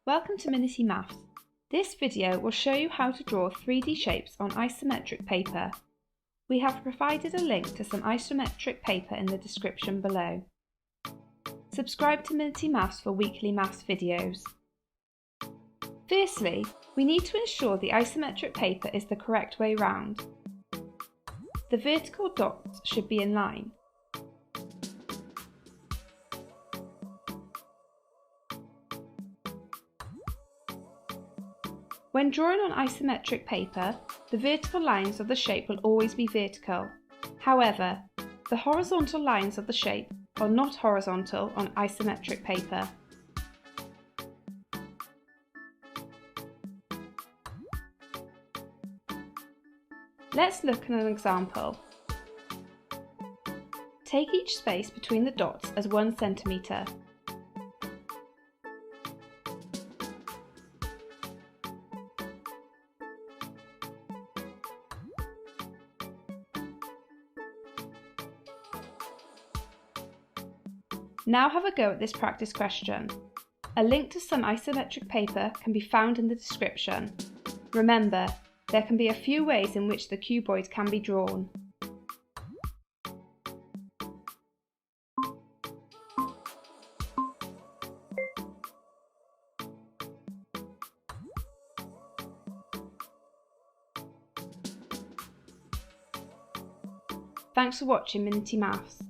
Welcome to Minity Maths. This video will show you how to draw 3D shapes on isometric paper. We have provided a link to some isometric paper in the description below. Subscribe to Minity Maths for weekly maths videos. Firstly, we need to ensure the isometric paper is the correct way round. The vertical dots should be in line. When drawing on isometric paper, the vertical lines of the shape will always be vertical. However, the horizontal lines of the shape are not horizontal on isometric paper. Let's look at an example. Take each space between the dots as 1 centimetre. Now have a go at this practice question. A link to some isometric paper can be found in the description. Remember, there can be a few ways in which the cuboid can be drawn. Thanks for watching Minity Maths.